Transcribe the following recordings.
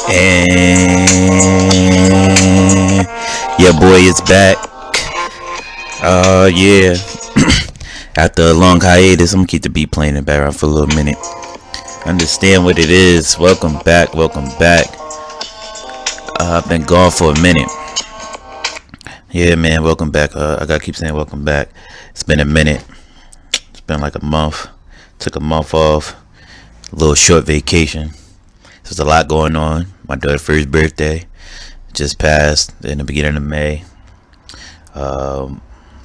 And your boy is back. Yeah. After a long hiatus, I'm gonna keep the beat playing in the background for a little minute. Understand what it is. Welcome back. Welcome back. I've been gone for a minute. Yeah, man. Welcome back. I gotta keep saying welcome back. It's been a minute. It's been like a month. Took a month off. A little short vacation. There's a lot going on. My daughter's first birthday just passed in the beginning of May. Her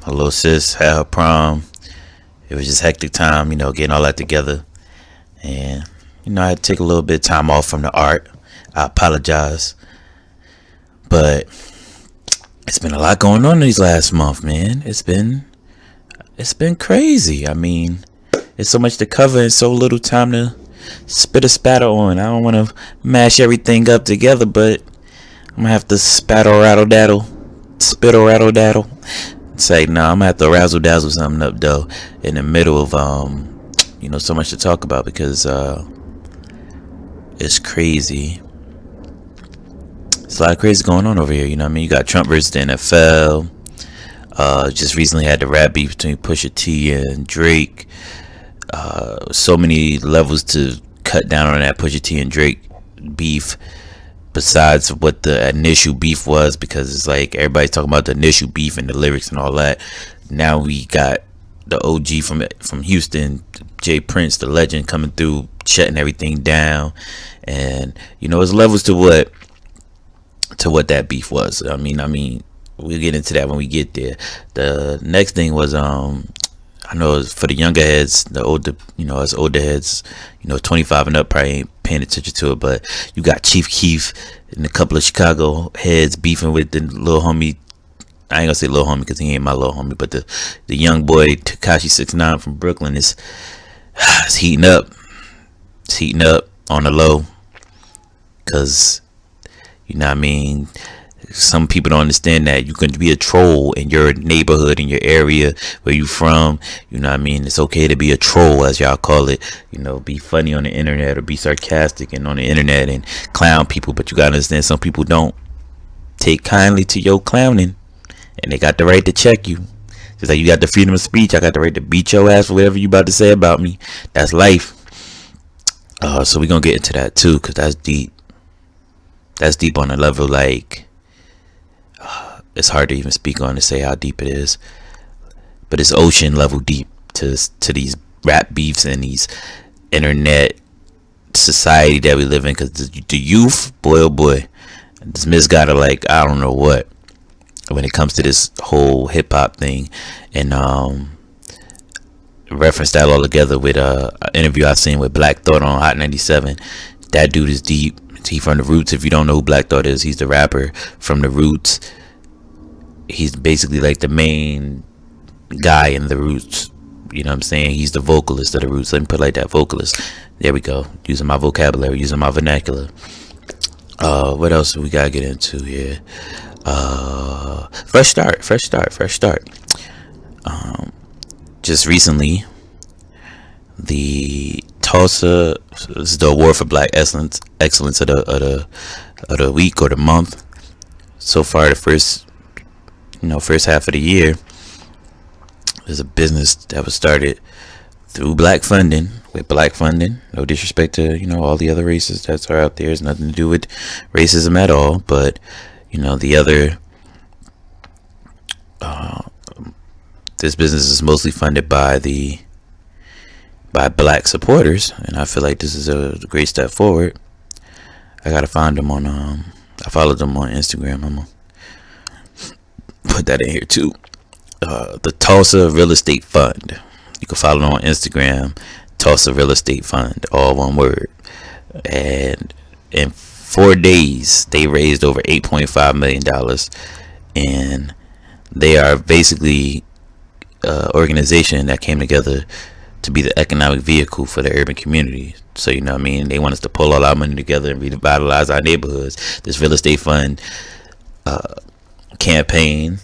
little sis had her prom. It was just hectic time, getting all that together. And, I had to take a little bit of time off from the art. I apologize. But it's been a lot going on these last month, man. It's been crazy. I mean, it's so much to cover and so little time to spit a spatter on. I don't want to mash everything up together, but I'm going to have to spittle rattle daddle. Say, I'm going to have to razzle dazzle something up, though, in the middle of, so much to talk about because it's crazy. It's a lot of crazy going on over here, you know what I mean? You got Trump versus the NFL. Just recently had the rap beef between Pusha T and Drake. So many levels to cut down on that Pusha T and Drake beef besides what the initial beef was, because it's like everybody's talking about the initial beef and the lyrics and all that. Now we got the OG from Houston, Jay Prince, the legend, coming through, shutting everything down. And it's levels to what that beef was. I mean we'll get into that when we get there. The next thing was I know it's for the younger heads, the older, us older heads, 25 and up probably ain't paying attention to it, but you got Chief Keef and a couple of Chicago heads beefing with the little homie. I ain't gonna say little homie because he ain't my little homie, but the young boy Tekashi 6ix9ine from Brooklyn is heating up. It's heating up on the low because, some people don't understand that you can be a troll in your neighborhood, in your area where you from. It's okay to be a troll, as y'all call it. Be funny on the internet or be sarcastic and on the internet and clown people. But you gotta understand, some people don't take kindly to your clowning, and they got the right to check you. Just like you got the freedom of speech, I got the right to beat your ass for whatever you about to say about me. That's life. So we gonna get into that too, cause that's deep. That's deep on a level like. It's hard to even speak on to say how deep it is, but it's ocean level deep to these rap beefs and these internet society that we live in. Because the youth, boy oh boy, this misguided like I don't know what when it comes to this whole hip hop thing, and reference that all together with an interview I seen with Black Thought on Hot 97. That dude is deep. He from the Roots. If you don't know who Black Thought is, he's the rapper from the Roots. He's basically like the main guy in the Roots. You know what I'm saying? He's the vocalist of the Roots. Let me put it like that, vocalist. There we go. Using my vocabulary, using my vernacular. What else do we gotta get into here? Fresh start. Just recently, the Tulsa, this is the award for Black excellence of the week or the month. So far, the first half of the year, there's a business that was started through Black funding, with Black funding. No disrespect to all the other races that are out there. It's nothing to do with racism at all, but the other this business is mostly funded by Black supporters, and I feel like this is a great step forward. I gotta find them on I followed them on Instagram. I'm gonna put that in here too. The Tulsa Real Estate Fund. You can follow them on Instagram. Tulsa Real Estate Fund, all one word. And in 4 days, they raised over $8.5 million, and they are basically an organization that came together to be the economic vehicle for the urban community. So they want us to pull all our money together and revitalize our neighborhoods. This real estate fund campaign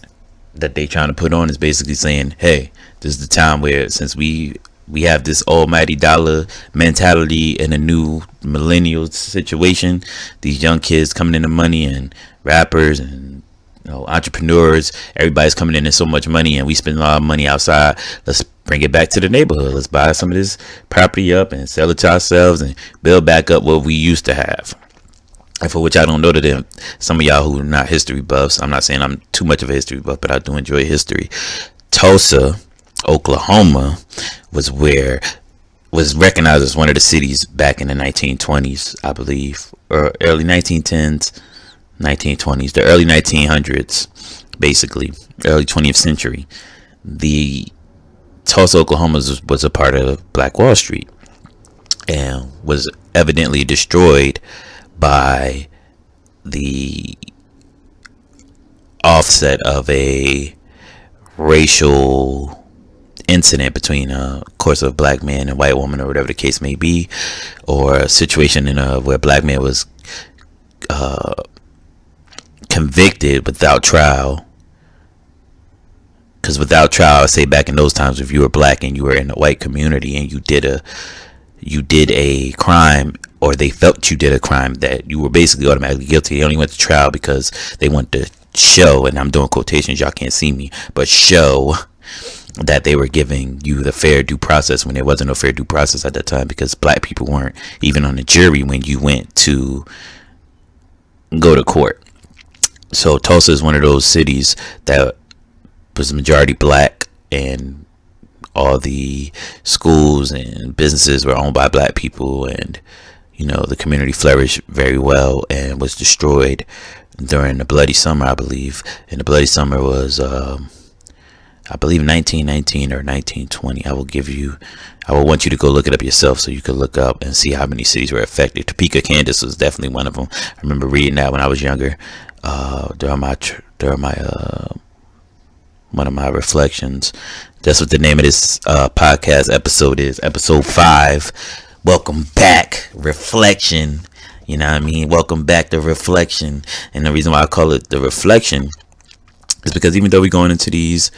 that they trying to put on is basically saying, hey, this is the time where, since we we have this almighty dollar mentality in a new millennial situation. These young kids coming into money, and rappers and entrepreneurs, everybody's coming in so much money, and we spend a lot of money outside. Let's bring it back to the neighborhood. Let's buy some of this property up and sell it to ourselves and build back up what we used to have. And for which I don't know to them, some of y'all who are not history buffs, I'm not saying I'm too much of a history buff, but I do enjoy history. Tulsa, Oklahoma was recognized as one of the cities back in the 1920s, I believe, or early 1910s, 1920s, the early 1900s, basically, early 20th century. The Tulsa, Oklahoma was a part of Black Wall Street and was evidently destroyed by the offset of a racial incident between of course a black man and white woman, or whatever the case may be, or a situation where a black man was convicted without trial. Because without trial, I say back in those times, if you were black and you were in a white community and you did a crime, or they felt you did a crime, that you were basically automatically guilty. They only went to trial because they want to show, and I'm doing quotations, y'all can't see me, but show that they were giving you the fair due process, when there wasn't no fair due process at that time, because black people weren't even on the jury when you went to go to court. So Tulsa is one of those cities that was majority black, and all the schools and businesses were owned by black people, and the community flourished very well and was destroyed during the Bloody Summer, I believe. And the Bloody Summer was I believe 1919 or 1920. I will want you to go look it up yourself, so you can look up and see how many cities were affected. Topeka, Kansas was definitely one of them. I remember reading that when I was younger, during my one of my reflections. That's what the name of this podcast episode is, episode 5. Welcome back, reflection. You know what I mean? Welcome back to reflection. And the reason why I call it the reflection is because even though we're going into these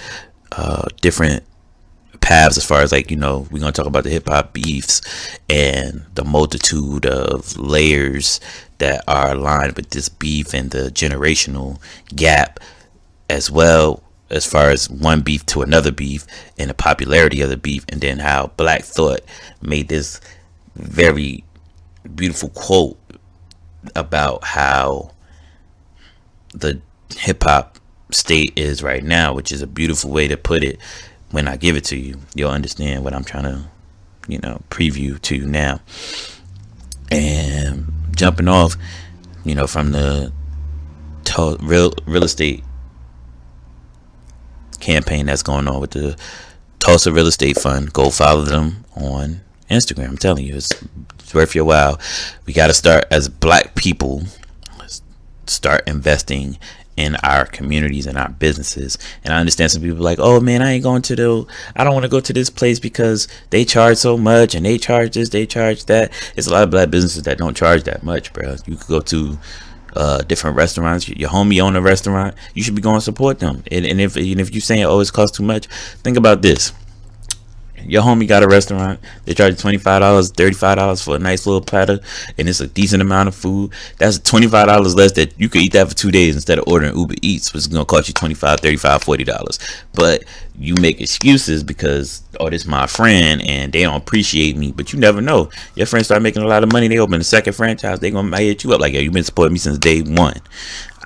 different paths, as far as we're going to talk about the hip hop beefs and the multitude of layers that are aligned with this beef, and the generational gap, as well as far as one beef to another beef, and the popularity of the beef, and then how Black Thought made this very beautiful quote about how the hip hop state is right now, which is a beautiful way to put it. When I give it to you, you'll understand what I'm trying to, preview to you now. And jumping off, from the real estate campaign that's going on with the Tulsa Real Estate Fund, go follow them on Instagram. I'm telling you, it's worth your while. We got to start, as black people, start investing in our communities and our businesses. And I understand some people are like, oh man, I don't want to go to this place because they charge so much, and they charge this, they charge that. It's a lot of black businesses that don't charge that much, bro. You could go to different restaurants. Your homie own a restaurant, you should be going to support them. And if you're saying, oh, it costs too much, think about this. Your homie got a restaurant, they charge $25, $35 for a nice little platter, and it's a decent amount of food. That's $25 less that you could eat that for 2 days instead of ordering Uber Eats, which is going to cost you $25, $35, $40. But you make excuses because, oh, this is my friend and they don't appreciate me. But you never know. Your friends start making a lot of money, they open a second franchise, they going to hit you up like, yo, you've been supporting me since day one.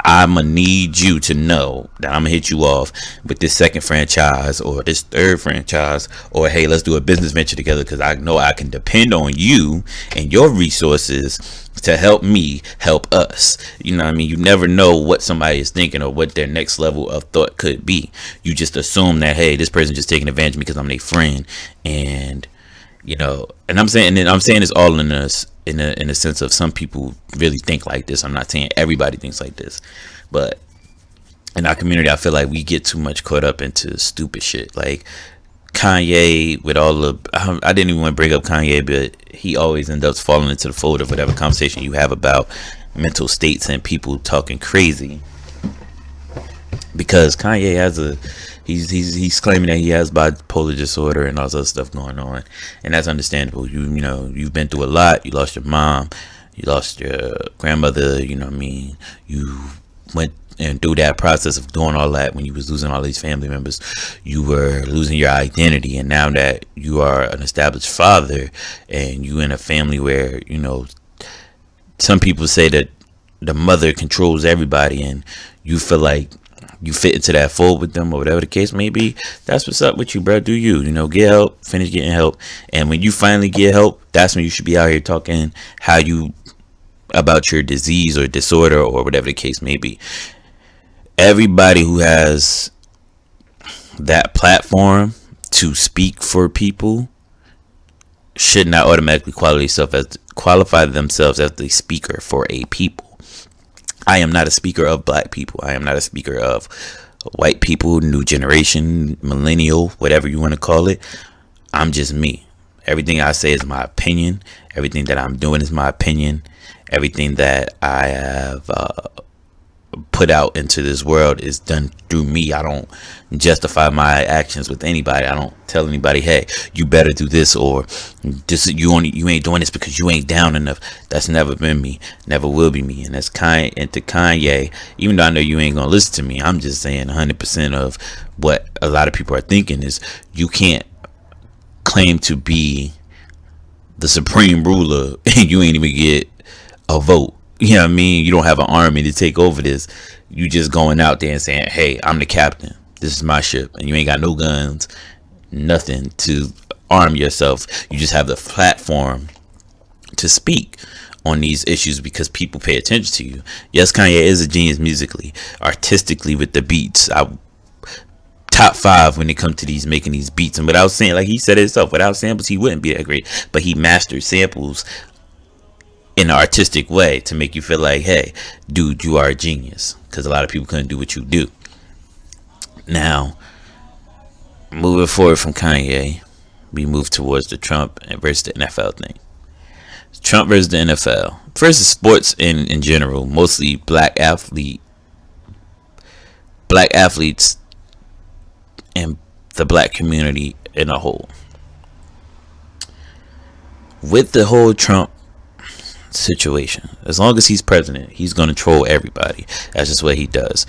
I'm going to need you to know that I'm going to hit you off with this second franchise or this third franchise, or hey, let's do a business venture together, because I know I can depend on you and your resources to help me help us. You know what I mean? You never know what somebody is thinking or what their next level of thought could be. You just assume that, hey, this person just taking advantage of me because I'm their friend. And and I'm saying it's all in us, in a sense of some people really think like this. I'm not saying everybody thinks like this, but in our community, I feel like we get too much caught up into stupid shit. Like Kanye, with all the, I didn't even want to bring up Kanye, but he always ends up falling into the fold of whatever conversation you have about mental states and people talking crazy. because Kanye has a he's claiming that he has bipolar disorder and all this other stuff going on, and that's understandable. You know, you've been through a lot. You lost your mom, you lost your grandmother. You know what I mean? You went and through that process of doing all that when you was losing all these family members. You were losing your identity, and now that you are an established father and you in a family where, you know, some people say that the mother controls everybody, and you feel like you fit into that fold with them, or whatever the case may be. That's what's up with you, bro. Do you know, get help, finish getting help, and when you finally get help, that's when you should be out here talking how you about your disease or disorder or whatever the case may be. Everybody who has that platform to speak for people should not automatically qualify themselves as the speaker for a people. I am not a speaker of black people. I am not a speaker of white people, new generation, millennial, whatever you want to call it. I'm just me. Everything I say is my opinion. Everything that I'm doing is my opinion. Everything that I have put out into this world is done through me. I don't justify my actions with anybody. I don't tell anybody, hey, you better do this, or this, you ain't doing this because you ain't down enough. That's never been me, never will be me. And that's Kanye, even though I know you ain't gonna listen to me, I'm just saying 100% of what a lot of people are thinking is you can't claim to be the supreme ruler and you ain't even get a vote. You know what I mean? You don't have an army to take over this. You just going out there and saying, hey, I'm the captain. This is my ship. And you ain't got no guns, nothing to arm yourself. You just have the platform to speak on these issues because people pay attention to you. Yes, Kanye is a genius musically, artistically with the beats. Top 5 when it comes to these making these beats. And without saying, like he said it himself, without samples, he wouldn't be that great. But he mastered samples in an artistic way to make you feel like, hey, dude, you are a genius, because a lot of people couldn't do what you do. Now, moving forward from Kanye, we move towards the Trump versus the NFL thing. Trump versus the NFL versus sports in general, mostly black athletes and the black community in a whole. With the whole Trump situation, as long as he's president, he's gonna troll everybody. That's just what he does.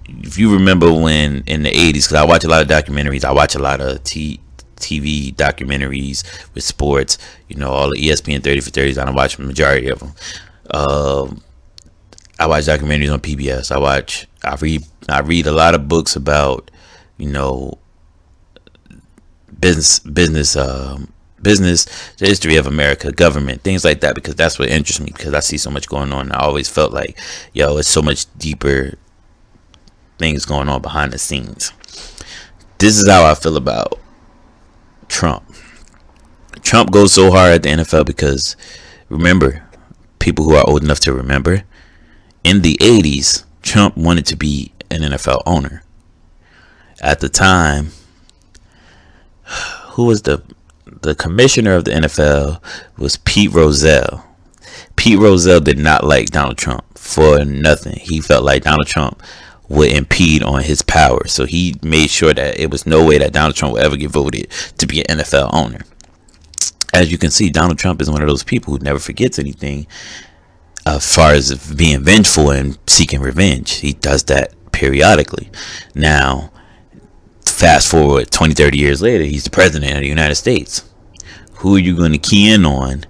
If you remember when in the 80s, because I watch a lot of documentaries, I watch a lot of TV documentaries with sports, you know, all the ESPN 30 for 30s, I don't watch the majority of them. I watch documentaries on PBS. I read a lot of books about, you know, business, the history of America, government, things like that, because that's what interests me, because I see so much going on. I always felt like, yo, it's so much deeper things going on behind the scenes. This is how I feel about Trump. Trump goes so hard at the NFL because, remember, people who are old enough to remember, in the 80s, Trump wanted to be an NFL owner. At the time, who was the commissioner of the NFL was Pete Rozelle. Pete Rozelle did not like Donald Trump for nothing. He felt like Donald Trump would impede on his power. So he made sure that it was no way that Donald Trump would ever get voted to be an NFL owner. As you can see, Donald Trump is one of those people who never forgets anything as far as being vengeful and seeking revenge. He does that periodically. Now, fast forward 20, 30 years later, he's the president of the United States. Who are you going to key in on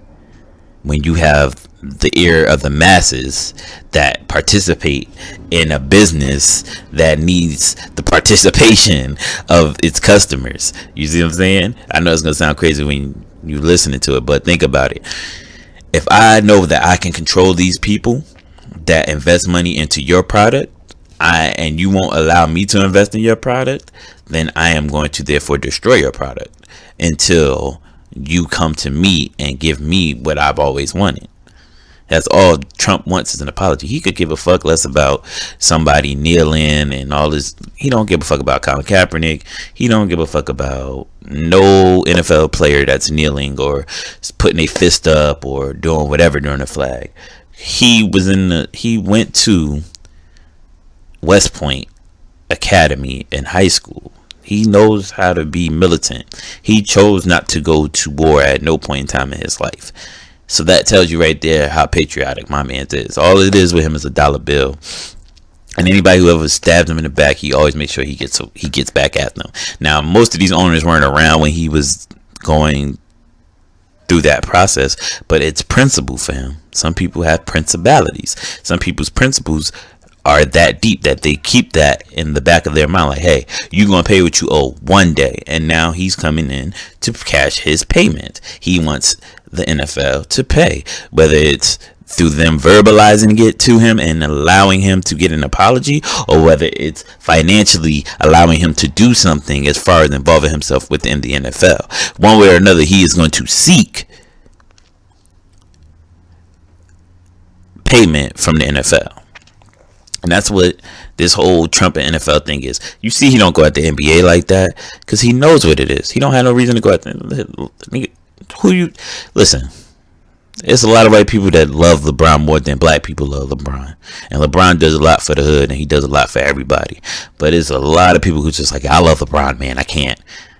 when you have the ear of the masses that participate in a business that needs the participation of its customers? You see what I'm saying? I know it's going to sound crazy when you're listening to it, but think about it. If I know that I can control these people that invest money into your product, and you won't allow me to invest in your product, then I am going to therefore destroy your product until you come to me and give me what I've always wanted. That's all Trump wants, is an apology. He could give a fuck less about somebody kneeling and all this. He don't give a fuck about Colin Kaepernick. He don't give a fuck about no NFL player that's kneeling or putting a fist up or doing whatever during the flag. He went to West Point academy in high school. He knows how to be militant. He chose not to go to war at no point in time in his life. So that tells you right there how patriotic my man is. All it is with him is a dollar bill. And anybody who ever stabbed him in the back, he always makes sure he gets back at them. Now, most of these owners weren't around when he was going through that process, but it's principle for him. Some people have principalities. Some people's principles are that deep that they keep that in the back of their mind, like, hey, you're gonna pay what you owe one day. And now he's coming in to cash his payment. He wants the NFL to pay, whether it's through them verbalizing it to him and allowing him to get an apology, or whether it's financially allowing him to do something as far as involving himself within the NFL. One way or another, he is going to seek payment from the NFL. And that's what this whole Trump and NFL thing is. You see, he don't go at the NBA like that because he knows what it is. He don't have no reason to go at the listen. There's a lot of white people that love LeBron more than black people love LeBron. And LeBron does a lot for the hood, and he does a lot for everybody. But there's a lot of people who just like, I love LeBron, man. I can't,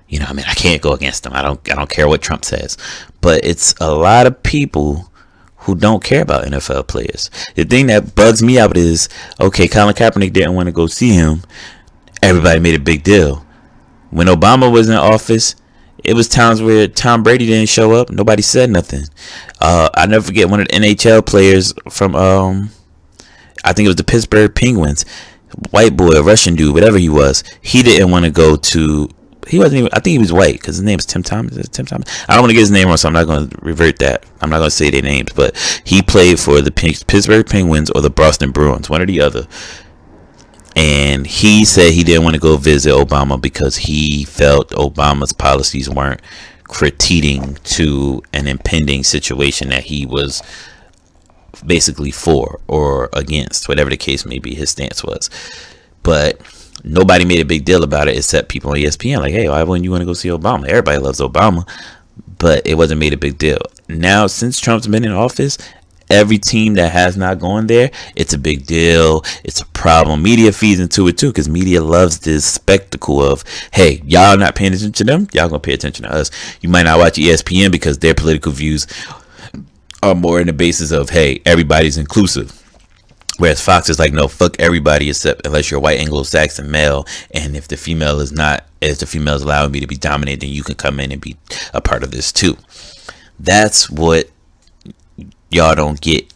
I can't go against him. I don't care what Trump says. But it's a lot of people who don't care about NFL players. The thing that bugs me out is, okay, Colin Kaepernick didn't want to go see him. Everybody made a big deal. When Obama was in office, it was times where Tom Brady didn't show up. Nobody said nothing. I never forget one of the NHL players from, I think it was the Pittsburgh Penguins, white boy, a Russian dude, whatever he was. He didn't want to go to, he wasn't even, I think he was white because his name is Tim Thomas. Is it Tim Thomas? I don't want to get his name wrong, so I'm not going to revert that. I'm not going to say their names, but he played for the Pittsburgh Penguins or the Boston Bruins, one or the other. And he said he didn't want to go visit Obama because he felt Obama's policies weren't critiquing to an impending situation that he was basically for or against, whatever the case may be, his stance was. But nobody made a big deal about it except people on ESPN. Like, hey, why wouldn't you want to go see Obama? Everybody loves Obama. But it wasn't made a big deal. Now, since Trump's been in office, every team that has not gone there, it's a big deal. It's a problem. Media feeds into it too, because media loves this spectacle of, hey, y'all not paying attention to them, y'all gonna pay attention to us. You might not watch ESPN because their political views are more in the basis of, hey, everybody's inclusive. Whereas Fox is like, no, fuck everybody except unless you're a white Anglo-Saxon male, and if the female is not, as the female is allowing me to be dominated, then you can come in and be a part of this too. That's what y'all don't get.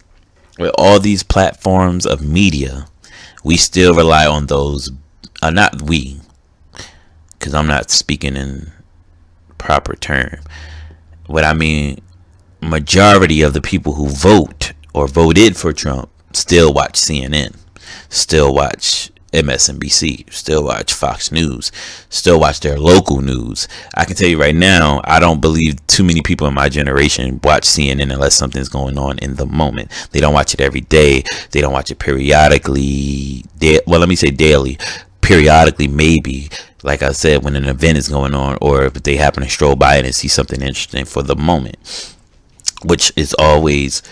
With all these platforms of media, we still rely on those, not we, because I'm not speaking in proper term. What I mean, majority of the people who vote or voted for Trump still watch CNN, still watch MSNBC, still watch Fox News, still watch their local news. I can tell you right now, I don't believe too many people in my generation watch CNN unless something's going on in the moment. They don't watch it every day. They don't watch it periodically. Well, let me say daily. Periodically, maybe. Like I said, when an event is going on, or if they happen to stroll by it and see something interesting for the moment, which is always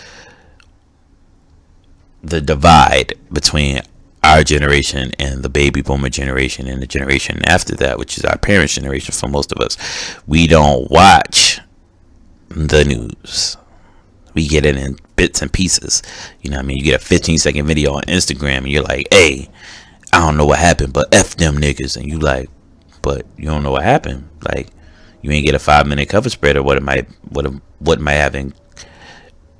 the divide between our generation and the baby boomer generation and the generation after that, which is our parents' generation. For most of us, we don't watch the news. We get it in bits and pieces. You know what I mean? You get a 15-second video on Instagram and you're like, hey, I don't know what happened, but F them niggas. And you like, but you don't know what happened. Like, you ain't get a 5-minute cover spread or what might have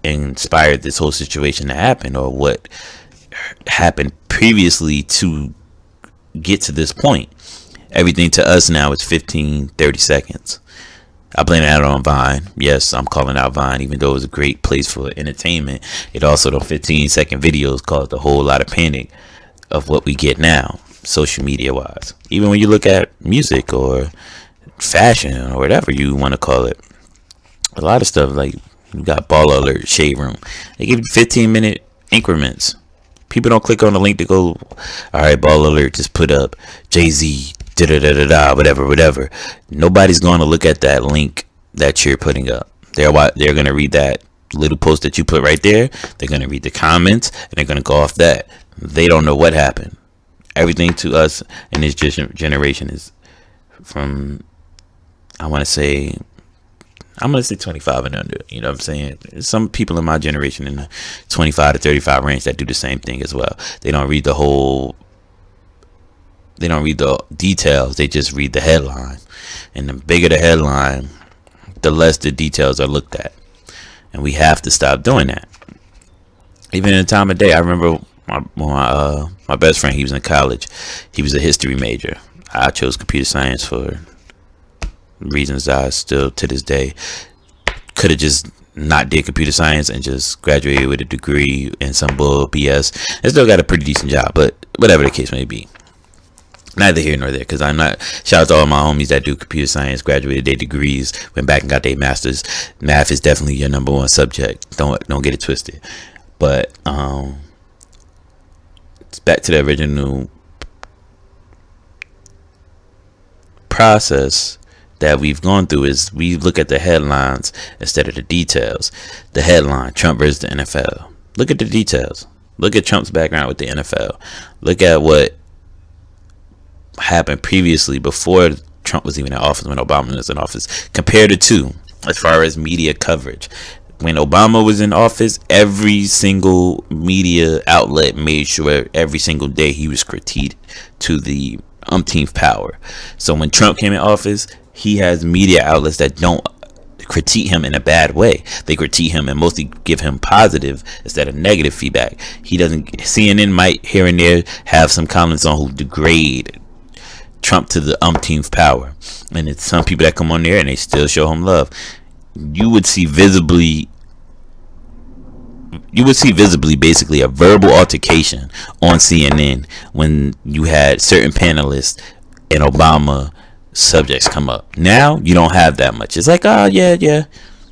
inspired this whole situation to happen, or what happened previously to get to this point. Everything to us now is 15-30 seconds. I blame that on Vine. Yes, I'm calling out Vine, even though it was a great place for entertainment. It also, the 15-second videos caused a whole lot of panic of what we get now, social media wise. Even when you look at music or fashion or whatever you want to call it, a lot of stuff, like you got Baller Alert, Shade Room, they give you 15-minute increments. People don't click on the link to go, all right, Baller Alert just put up Jay-Z, da-da-da-da-da, whatever. Nobody's going to look at that link that you're putting up. They're going to read that little post that you put right there. They're going to read the comments, and they're going to go off that. They don't know what happened. Everything to us in this generation is from, I want to say, I'm going to say 25 and under. You know what I'm saying? Some people in my generation in the 25 to 35 range that do the same thing as well. They don't read the details. They just read the headline. And the bigger the headline, the less the details are looked at. And we have to stop doing that. Even in the time of day, I remember my best friend, he was in college. He was a history major. I chose computer science for reasons I still to this day could have just not did computer science and just graduated with a degree in some bull BS. I still got a pretty decent job, but whatever the case may be. Neither here nor there, because I'm not. Shout out to all my homies that do computer science, graduated their degrees, went back and got their masters. Math is definitely your number one subject. Don't get it twisted. But it's back to the original process that we've gone through. Is we look at the headlines instead of the details. The headline: Trump versus the NFL. Look at the details. Look at Trump's background with the NFL. Look at what happened previously before Trump was even in office, when Obama was in office, compared to two, as far as media coverage. When Obama was in office, every single media outlet made sure every single day he was critiqued to the umpteenth power. So when Trump came in office, he has media outlets that don't critique him in a bad way. They critique him and mostly give him positive instead of negative feedback. He doesn't. CNN might here and there have some comments on who degrade Trump to the umpteenth power, and it's some people that come on there and they still show him love. You would see visibly basically a verbal altercation on CNN when you had certain panelists and Obama subjects come up. Now you don't have that much. It's like, oh yeah,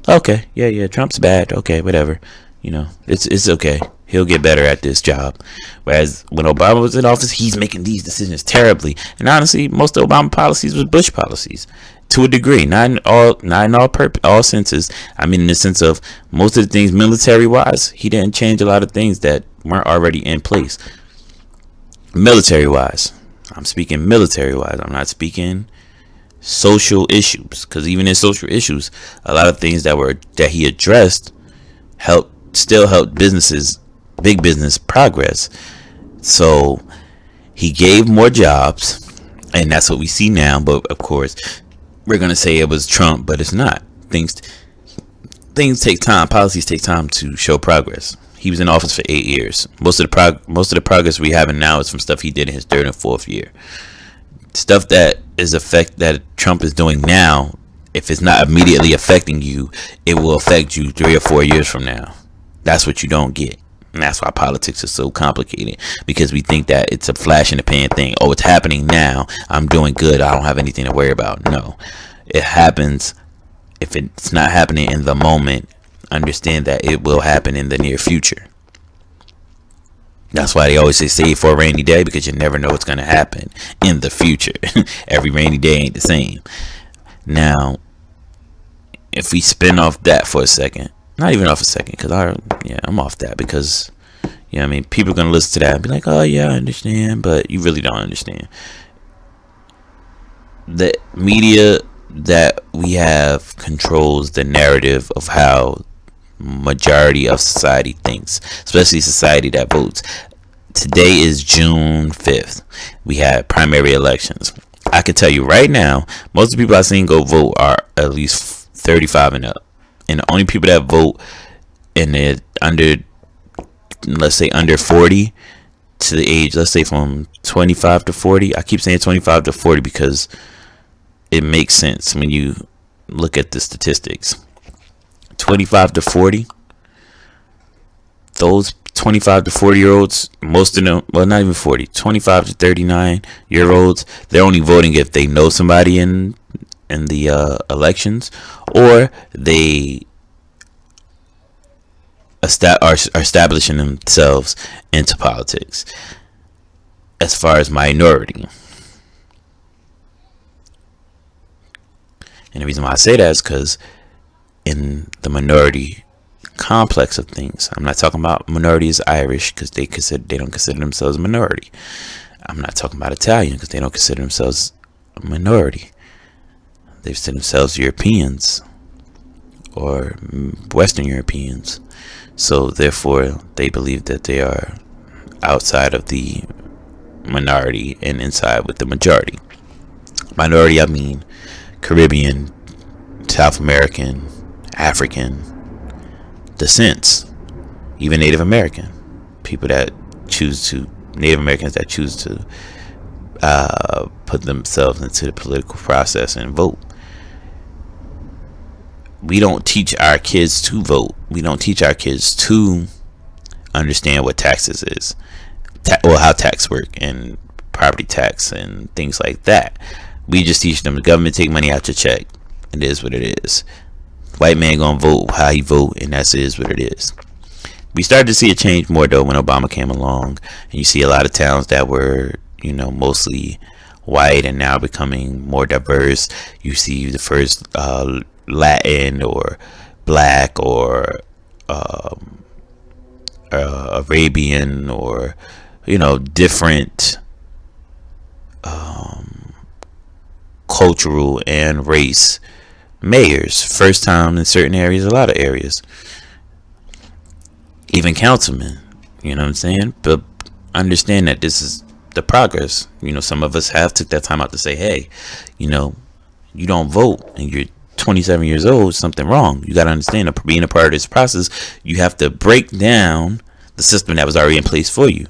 okay, yeah, Trump's bad, okay, whatever, it's okay. He'll get better at this job. Whereas when Obama was in office, he's making these decisions terribly. And honestly, most of Obama policies was Bush policies, to a degree. Not in all senses. I mean, in the sense of most of the things military-wise, he didn't change a lot of things that weren't already in place. Military-wise, I'm speaking military-wise. I'm not speaking social issues, because even in social issues, a lot of things that he addressed still helped big business progress. So he gave more jobs, and that's what we see now. But of course, we're gonna say it was Trump, but it's not. Things take time. Policies take time to show progress. He was in office for 8 years. Most of the progress we have now is from stuff he did in his third and fourth year. Stuff that Trump is doing now, if it's not immediately affecting you, it will affect you 3 or 4 years from now. That's what you don't get. And that's why politics is so complicated, because we think that it's a flash in the pan thing. Oh, it's happening now, I'm doing good, I don't have anything to worry about. No, it happens. If it's not happening in the moment, understand that it will happen in the near future. That's why they always say save for a rainy day, because you never know what's going to happen in the future. Every rainy day ain't the same. Now, if we spin off that for a second, not even off a second, because I'm off that, because people are going to listen to that and be like, oh yeah, I understand, but you really don't understand. The media that we have controls the narrative of how majority of society thinks, especially society that votes. Today is June 5th. We had primary elections. I can tell you right now, most of the people I've seen go vote are at least 35 and up. And the only people that vote in the under 40 to the age, let's say from 25 to 40. I keep saying 25 to 40 because it makes sense when you look at the statistics. 25 to 40, those 25 to 40 year olds, most of them, well, not even 40, 25 to 39 year olds, they're only voting if they know somebody in the elections, or they are establishing themselves into politics. As far as minority, and the reason why I say that is because in the minority complex of things, I'm not talking about minorities Irish, because they don't consider themselves a minority. I'm not talking about Italian because they don't consider themselves a minority. They consider themselves Europeans or Western Europeans. So therefore, they believe that they are outside of the minority and inside with the majority. Minority, I mean Caribbean, South American, African descents, even Native American people that choose to, Native Americans that choose to put themselves into the political process and vote. We don't teach our kids to vote. We don't teach our kids to understand what taxes is, or how tax work and property tax and things like that. We just teach them the government take money out your check. It is what it is. White man gonna vote how he vote, and that is what it is. We started to see a change more though when Obama came along, and you see a lot of towns that were, mostly white and now becoming more diverse. You see the first Latin or black or Arabian or different cultural and race mayors. First time in certain areas, a lot of areas. Even councilmen, you know what I'm saying? But understand that this is the progress. Some of us have took that time out to say, hey, you don't vote and you're 27 years old, something wrong. You got to understand that being a part of this process, you have to break down the system that was already in place for you.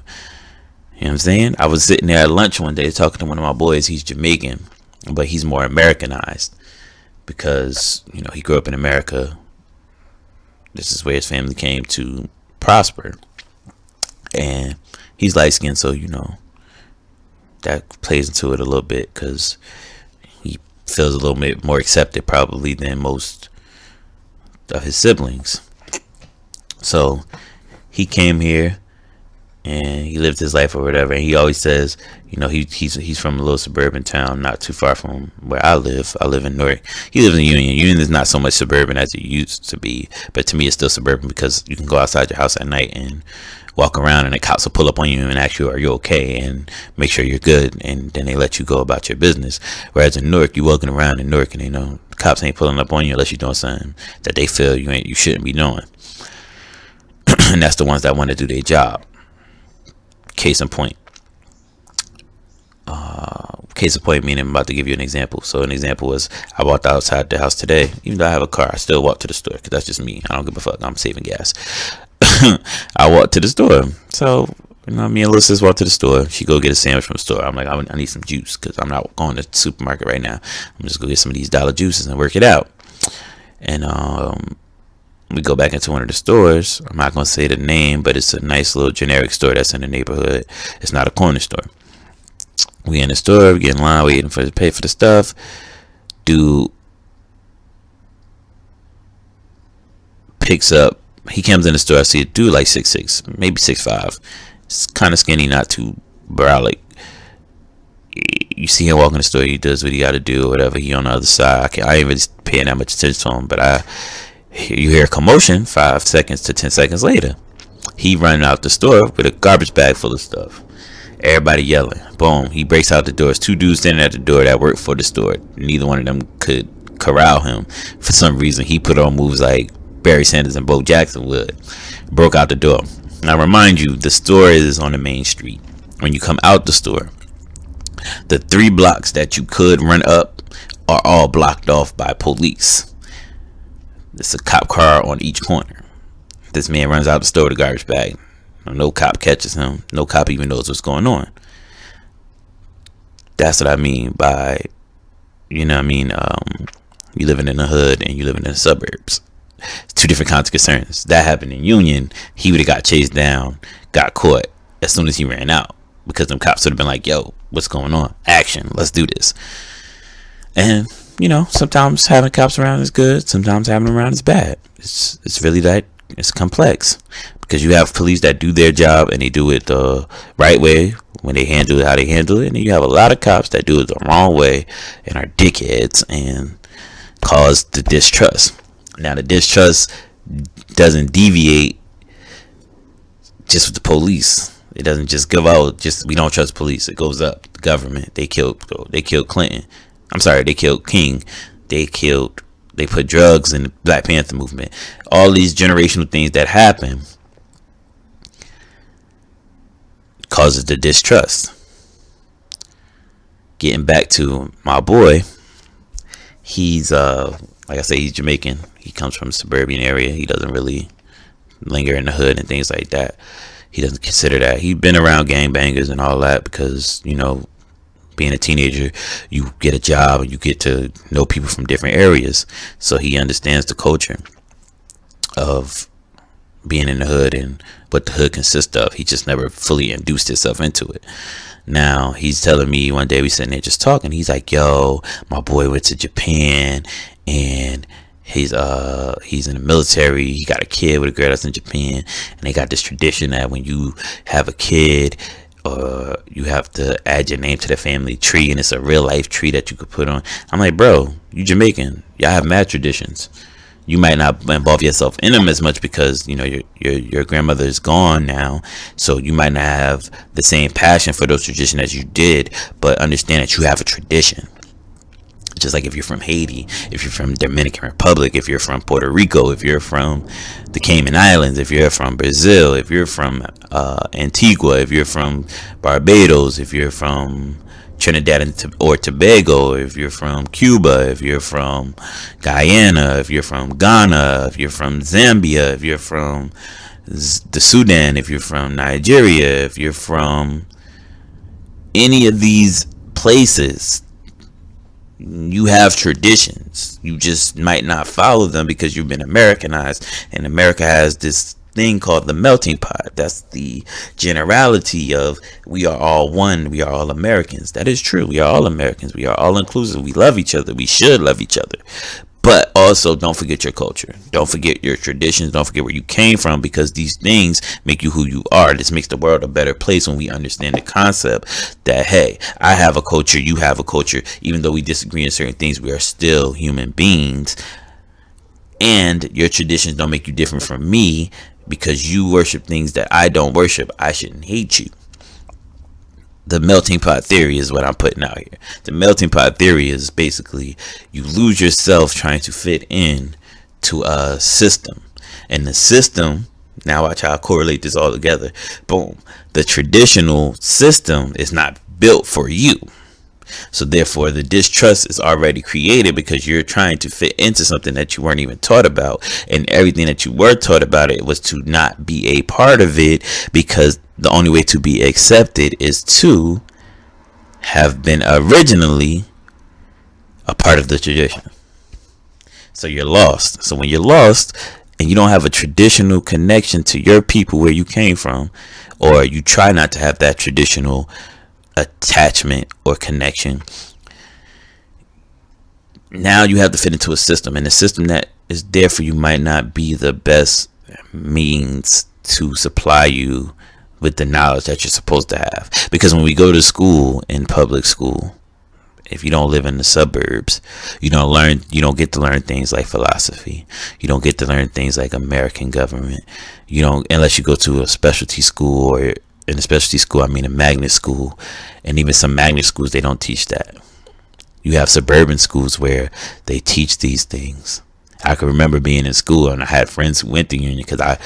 You know what I'm saying? I was sitting there at lunch one day talking to one of my boys. He's Jamaican, but he's more Americanized because, he grew up in America. This is where his family came to prosper. And he's light skinned, so, that plays into it a little bit because he feels a little bit more accepted probably than most of his siblings. So he came here and he lived his life or whatever, and he always says, he's from a little suburban town not too far from where I live. I live in Newark. He lives in Union. Union is not so much suburban as it used to be, but to me it's still suburban because you can go outside your house at night and walk around and the cops will pull up on you and ask you, are you okay, and make sure you're good, and then they let you go about your business. Whereas in Newark, you walking around in Newark and the cops ain't pulling up on you unless you're doing something that they feel you shouldn't be doing. And that's the ones that want to do their job. Case in point. Case in point meaning I'm about to give you an example. So an example was I walked outside the house today. Even though I have a car, I still walk to the store because that's just me. I don't give a fuck. I'm saving gas. I walked to the store. So, me and little sis walked to the store. She go get a sandwich from the store. I'm like, I need some juice because I'm not going to the supermarket right now. I'm just going to get some of these dollar juices and work it out. And we go back into one of the stores. I'm not going to say the name, but it's a nice little generic store that's in the neighborhood. It's not a corner store. We in the store, we get in line, waiting to pay for the stuff. Dude picks up. He comes in the store. I see a dude like 6'6", maybe 6'5". It's kind of skinny, not too brolic. You see him walk in the store. He does what he got to do, or whatever. He on the other side. I ain't really paying that much attention to him, but you hear a commotion 5 seconds to 10 seconds later. He running out the store with a garbage bag full of stuff. Everybody yelling. Boom. He breaks out the doors. 2 dudes standing at the door that work for the store. Neither one of them could corral him. For some reason, he put on moves like Barry Sanders and Bo Jackson would. Broke out the door. Now, remind you, the store is on the main street. When you come out the store, the 3 blocks that you could run up are all blocked off by police. There's a cop car on each corner. This man runs out the store with a garbage bag. No cop catches him. No cop even knows what's going on. That's what I mean by, you living in the hood and you living in the suburbs. It's 2 different kinds of concerns. That happened in Union. He would have got chased down, got caught as soon as he ran out, because them cops would have been like, yo, what's going on? Action. Let's do this. And, sometimes having cops around is good. Sometimes having them around is bad. It's really that. It's complex because you have police that do their job and they do it the right way when they handle it how they handle it, and then you have a lot of cops that do it the wrong way and are dickheads and cause the distrust. Now the distrust doesn't deviate just with the police. It doesn't just go out. Just we don't trust police. It goes up. The government. They killed Clinton. I'm sorry. They killed King. They killed. They put drugs in the Black Panther movement. All these generational things that happen causes the distrust. Getting back to my boy, he's like I say, he's Jamaican. He comes from a suburban area. He doesn't really linger in the hood and things like that. He doesn't consider that. He's been around gangbangers and all that because, you know, being a teenager, you get a job and you get to know people from different areas. So he understands the culture of being in the hood and what the hood consists of. He just never fully induced himself into it. Now he's telling me one day we sitting there just talking. He's like, "Yo, my boy went to Japan and he's in the military. He got a kid with a girl that's in Japan, and they got this tradition that when you have a kid, you have to add your name to the family tree, and it's a real life tree that you could put on." I'm like, "Bro, you Jamaican. Y'all have mad traditions. You might not involve yourself in them as much because, you know, your grandmother is gone now, so you might not have the same passion for those traditions as you did, but understand that you have a tradition." Just like if you're from Haiti, if you're from Dominican Republic, if you're from Puerto Rico, if you're from the Cayman Islands, if you're from Brazil, if you're from Antigua, if you're from Barbados, if you're from Trinidad or Tobago, if you're from Cuba, if you're from Guyana, if you're from Ghana, if you're from Zambia, if you're from the Sudan, if you're from Nigeria, if you're from any of these places, you have traditions. You just might not follow them because you've been Americanized, and America has this thing called the melting pot. That's the generality of we are all one, we are all Americans. That is true. We are all Americans. We are all inclusive. We love each other. We should love each other. But also, don't forget your culture. Don't forget your traditions. Don't forget where you came from, because these things make you who you are. This makes the world a better place when we understand the concept that, hey, I have a culture, you have a culture. Even though we disagree in certain things, we are still human beings. And your traditions don't make you different from me. Because you worship things that I don't worship, I shouldn't hate you. The melting pot theory is what I'm putting out here. The melting pot theory is basically you lose yourself trying to fit in to a system. And the system, now watch how I correlate this all together. Boom. The traditional system is not built for you. So therefore, the distrust is already created because you're trying to fit into something that you weren't even taught about. And everything that you were taught about it was to not be a part of it, because the only way to be accepted is to have been originally a part of the tradition. So you're lost. So when you're lost and you don't have a traditional connection to your people where you came from, or you try not to have that traditional attachment or connection, now you have to fit into a system, and the system that is there for you might not be the best means to supply you with the knowledge that you're supposed to have. Because when we go to school, in public school, if you don't live in the suburbs, you don't get to learn things like philosophy. You don't get to learn things like American government. You don't, unless you go to a specialty school, or in a specialty school, I mean a magnet school. And even some magnet schools, they don't teach that. You have suburban schools where they teach these things. I can remember being in school and I had friends who went to Union, because I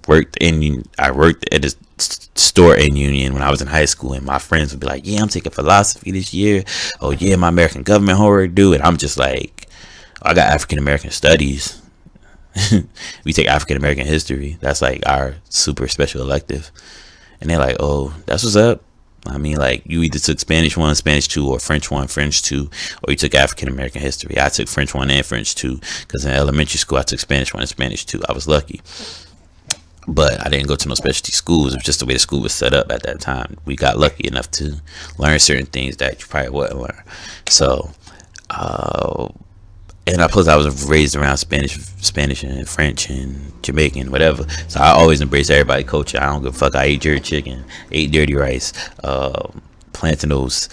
worked at a store in Union when I was in high school, and my friends would be like, "Yeah, I'm taking philosophy this year. Oh yeah, my American government homework due," and I'm just like, "I got African American studies." We take African American history. That's like our super special elective. And they're like, "Oh, that's what's up." I mean, like, you either took Spanish 1, Spanish 2, or French 1, French 2, or you took African American history. I took French 1 and French 2, because in elementary school I took Spanish 1 and Spanish 2. I was lucky. But I didn't go to no specialty schools. It was just the way the school was set up at that time. We got lucky enough to learn certain things that you probably wouldn't learn. So, and plus I was raised around Spanish and French and Jamaican, whatever. So I always embrace everybody's culture. I don't give a fuck. I ate jerk chicken, ate dirty rice, plantains,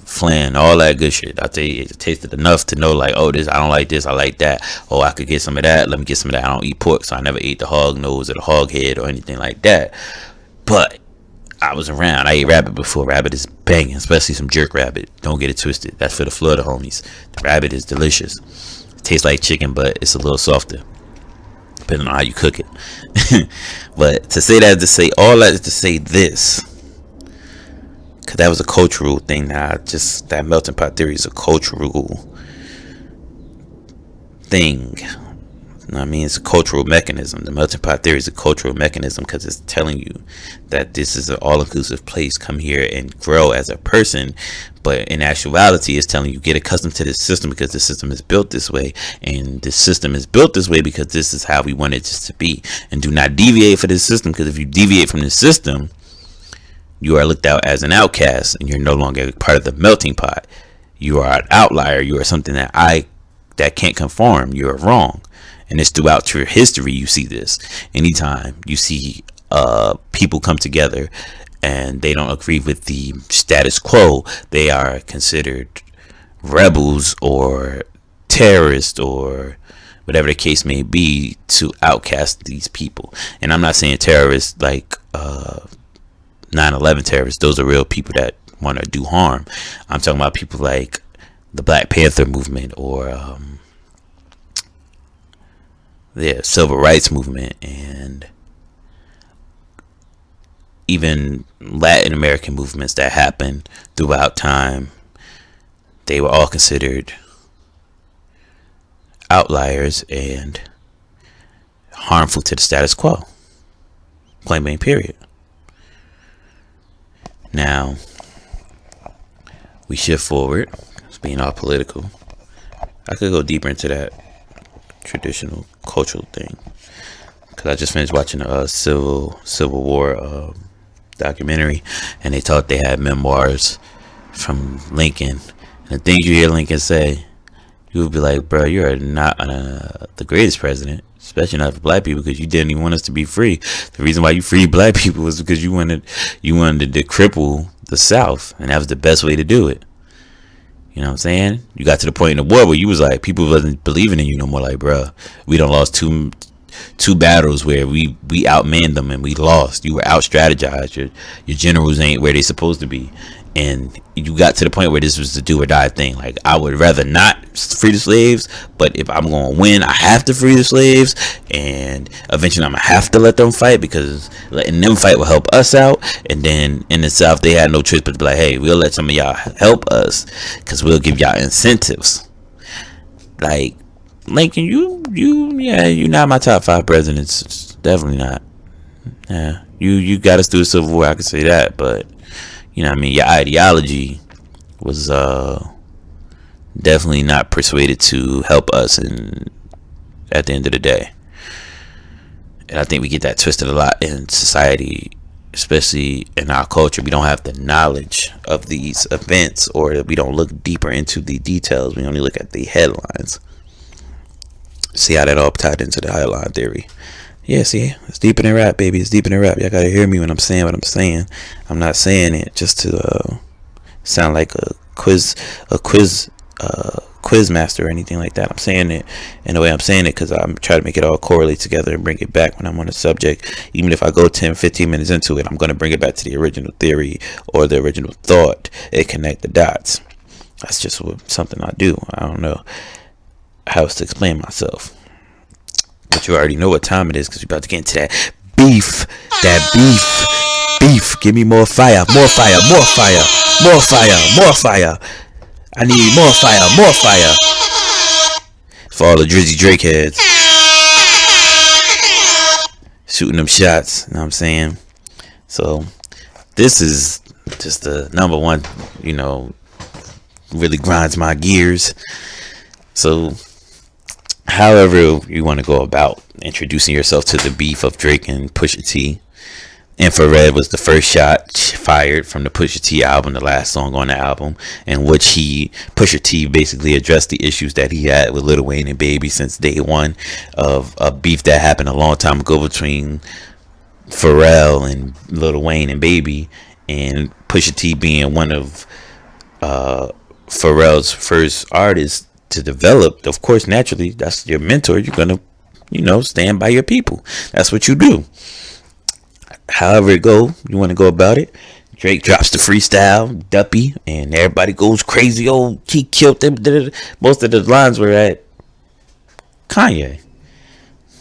Flynn, all that good shit. I tell you, it tasted enough to know like, oh, this I don't like this, I like that. Oh, I could get some of that. Let me get some of that. I don't eat pork, so I never ate the hog nose or the hog head or anything like that. But I was around. I ate rabbit before. Rabbit is banging, especially some jerk rabbit. Don't get it twisted. That's for the Florida homies. The rabbit is delicious. It tastes like chicken, but it's a little softer, depending on how you cook it. But to say that, to say all that is to say this, because that was a cultural thing. Now, just that melting pot theory is a cultural thing. You know what I mean? It's a cultural mechanism. The melting pot theory is a cultural mechanism because it's telling you that this is an all-inclusive place. Come here and grow as a person. But in actuality, it's telling you get accustomed to this system because the system is built this way. And the system is built this way because this is how we want it just to be. And do not deviate for this system, because if you deviate from this system, you are looked out as an outcast and you're no longer part of the melting pot. You are an outlier. You are something that can't conform. You are wrong. And it's throughout your history you see this. Anytime you see people come together and they don't agree with the status quo, they are considered rebels or terrorists or whatever the case may be, to outcast these people. And I'm not saying terrorists like 9/11 terrorists. Those are real people that want to do harm. I'm talking about people like the Black Panther movement or the civil rights movement, and even Latin American movements that happened throughout time. They were all considered outliers and harmful to the status quo. Plain blank period. Now, we shift forward. It's being all political. I could go deeper into that traditional cultural thing, because I just finished watching a Civil War documentary, and they thought they had memoirs from Lincoln. And the things you hear Lincoln say, you would be like, bro, you are not the greatest president, especially not for black people, because you didn't even want us to be free. The reason why you freed black people was because you wanted to cripple the South, and that was the best way to do it. You know what I'm saying? You got to the point in the war where you was like, people wasn't believing in you no more. Like, bruh, we done lost two battles where we outmanned them and we lost. You were out strategized. Your generals ain't where they supposed to be. And you got to the point where this was the do or die thing. Like, I would rather not free the slaves, but if I'm going to win, I have to free the slaves. And eventually I'm going to have to let them fight, because letting them fight will help us out. And then in the South, they had no choice but to be like, hey, we'll let some of y'all help us because we'll give y'all incentives. Like, Lincoln, you're not my top 5 presidents. Definitely not. Yeah, you got us through the Civil War, I can say that, but you know what I mean, your ideology was definitely not persuaded to help us at the end of the day. And I think we get that twisted a lot in society, especially in our culture. We don't have the knowledge of these events, or we don't look deeper into the details. We only look at the headlines. See how that all tied into the headline theory. Yeah, see, it's deeper than rap, baby. It's deeper than rap. Y'all gotta hear me when I'm saying what I'm saying. I'm not saying it just to sound like a quiz master or anything like that. I'm saying it in the way I'm saying it because I'm trying to make it all correlate together and bring it back when I'm on a subject. Even if I go 10-15 minutes into it, I'm going to bring it back to the original theory or the original thought and connect the dots. That's just something I do. I don't know how else to explain myself. But you already know what time it is, because we're about to get into that beef. Beef. Give me more fire. More fire. I need more fire. For all the Drizzy Drake heads. Shooting them shots. You know what I'm saying? So, this is just the number one, really grinds my gears. So, however you want to go about introducing yourself to the beef of Drake and Pusha T. Infrared was the first shot fired from the Pusha T album, the last song on the album, in which Pusha T basically addressed the issues that he had with Lil Wayne and Baby since day one of a beef that happened a long time ago between Pharrell and Lil Wayne and Baby, and Pusha T being one of Pharrell's first artist to develop, of course, naturally, that's your mentor. You're gonna, stand by your people. That's what you do. However you want to go about it. Drake drops the freestyle, Duppy, and everybody goes crazy. Oh, he killed them. Most of the lines were at Kanye.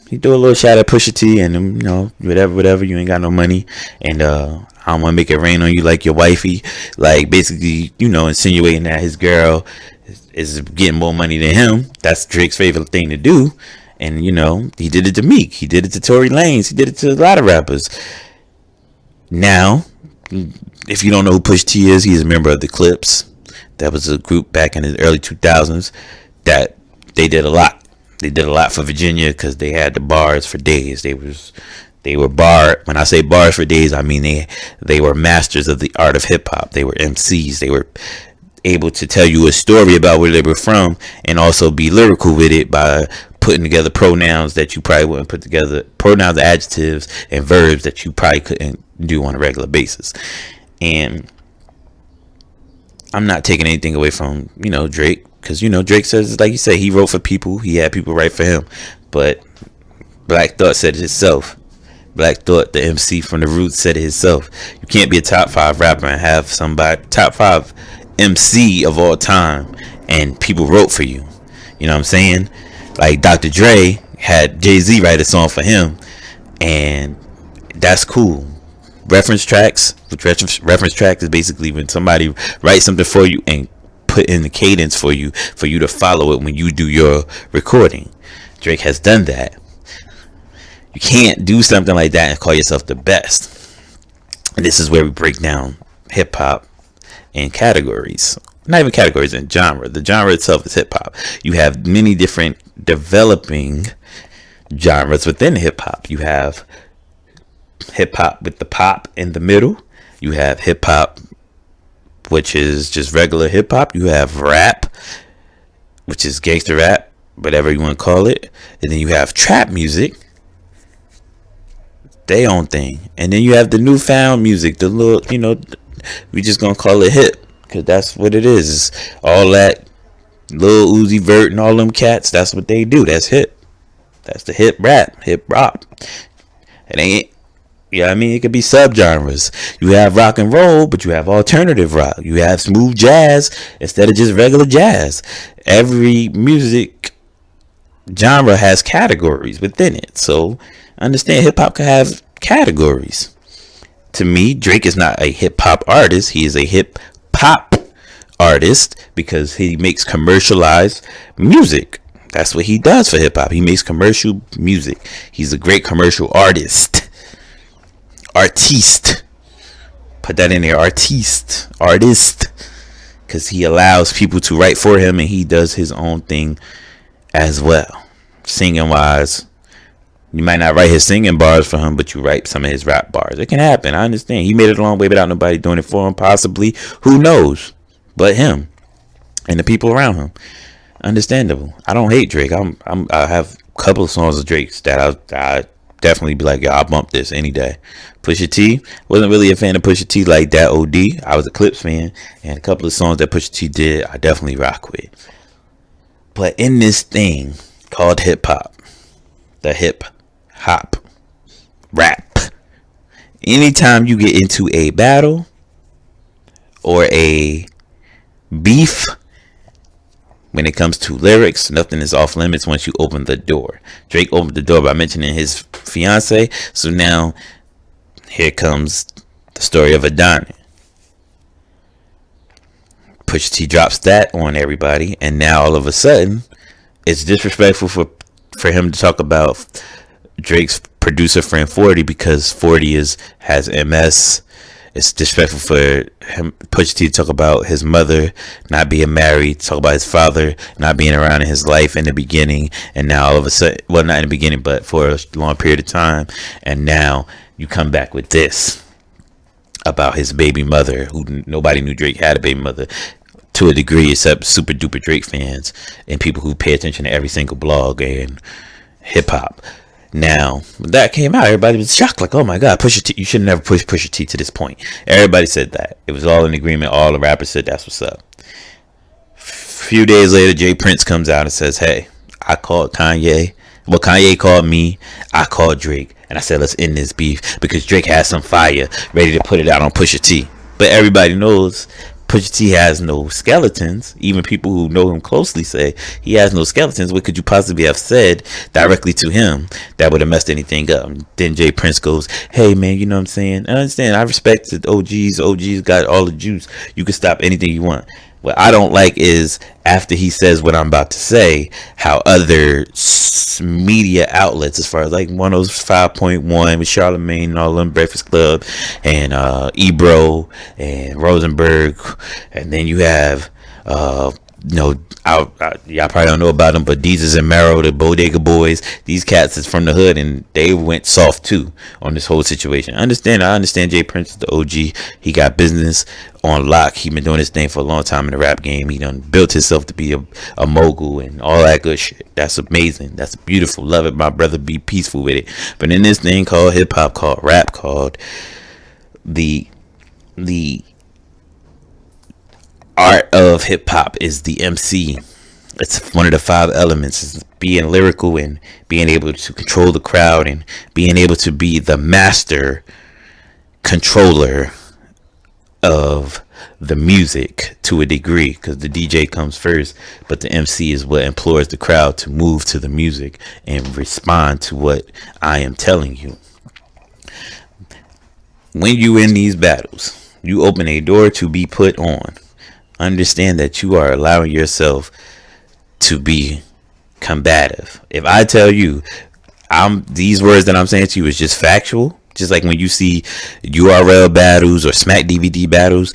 He threw a little shot at Pusha T, and whatever. You ain't got no money, and I don't want to make it rain on you like your wifey. Like basically, insinuating that his girl is getting more money than him. That's Drake's favorite thing to do, and he did it to Meek. He did it to Tory Lanez. He did it to a lot of rappers. Now, if you don't know who Pusha T is, he's a member of the Clips. That was a group back in the early 2000s that they did a lot. They did a lot for Virginia because they had the bars for days. They were bar. When I say bars for days, I mean they were masters of the art of hip hop. They were MCs. They were able to tell you a story about where they were from and also be lyrical with it by putting together pronouns that you probably wouldn't put together, pronouns, adjectives, and verbs that you probably couldn't do on a regular basis. And I'm not taking anything away from Drake, because Drake says, like you say, he wrote for people. He had people write for him. But Black Thought said it himself. Black Thought, the MC from the Roots, said it himself. You can't be a top 5 rapper and have somebody top 5 MC of all time and people wrote for you. You know what I'm saying? Like Dr. Dre had Jay-Z write a song for him, and that's cool. Reference tracks is basically when somebody writes something for you and put in the cadence for you to follow it when you do your recording. Drake has done that. You can't do something like that and call yourself the best. And this is where we break down hip hop in categories. Not even categories, in genre. The genre itself is hip hop. You have many different developing genres within hip hop. You have hip hop with the pop in the middle. You have hip hop, which is just regular hip hop. You have rap, which is gangster rap, whatever you want to call it. And then you have trap music, they own thing. And then you have the newfound music, the little, we just gonna call it hip, because that's what it is. It's all that Lil Uzi Vert and all them cats, that's what they do. That's hip. That's the hip rap, hip hop. It ain't, it could be subgenres. You have rock and roll, but you have alternative rock. You have smooth jazz instead of just regular jazz. Every music genre has categories within it. So understand, hip hop can have categories. To me, Drake is not a hip hop artist. He is a hip hop artist because he makes commercialized music. That's what he does for hip hop. He makes commercial music. He's a great commercial artist. Artiste. Put that in there. Artiste. Because he allows people to write for him and he does his own thing as well. Singing wise, you might not write his singing bars for him, but you write some of his rap bars. It can happen. I understand. He made it a long way without nobody doing it for him, possibly. Who knows? But him and the people around him. Understandable. I don't hate Drake. I have a couple of songs of Drake's that I definitely be like, I'll bump this any day. Pusha T, wasn't really a fan of Pusha T like that. OD, I was a Clips fan, and a couple of songs that Pusha T did, I definitely rock with. But in this thing called hip hop, the hip hop rap, anytime you get into a battle or a beef, when it comes to lyrics, nothing is off limits once you open the door. Drake opened the door by mentioning his fiance, so now here comes the story of Adana. Pusha T drops that on everybody, and now all of a sudden, it's disrespectful for him to talk about Drake's producer friend 40 because 40 has MS. It's disrespectful for him, Pusha T, to talk about his mother not being married, talk about his father not being around in his life in the beginning, and now all of a sudden, well, not in the beginning, but for a long period of time, and now you come back with this about his baby mother, who nobody knew Drake had a baby mother to a degree, except super duper Drake fans and people who pay attention to every single blog and hip hop. Now, when that came out, everybody was shocked, like, oh my God, Pusha T, you should have never pushed Pusha T to this point. Everybody said that. It was all in agreement. All the rappers said that's what's up. Few days later, Jay Prince comes out and says, hey, I called Kanye. Well, Kanye called me. I called Drake. And I said, let's end this beef because Drake has some fire ready to put it out on Pusha T. But everybody knows Pusha T has no skeletons. Even people who know him closely say he has no skeletons. What could you possibly have said directly to him that would have messed anything up? Then Jay Prince goes, hey man, you know what I'm saying? I understand. I respect the OGs. OGs got all the juice. You can stop anything you want. What I don't like is after he says what I'm about to say, how other media outlets, as far as like 105.1 with Charlemagne and all them, Breakfast Club and Ebro and Rosenberg, and then you have y'all probably don't know about them, but Deezus and Mero, the Bodega Boys, these cats is from the hood and they went soft too on this whole situation. I understand Jay Prince is the OG. He got business on lock. He been doing his thing for a long time in the rap game. He done built himself to be a mogul and all that good shit. That's amazing. That's beautiful. Love it, my brother. Be peaceful with it. But in this thing called hip hop, called rap, called the art of hip hop is the MC. It's one of the 5 elements, is being lyrical and being able to control the crowd and being able to be the master controller of the music to a degree, because the DJ comes first, but the MC is what implores the crowd to move to the music and respond to what I am telling you. When you in these battles, you open a door to be put on. Understand that you are allowing yourself to be combative. If I tell you these words that I'm saying to you is just factual, just like when you see URL battles or Smack DVD battles,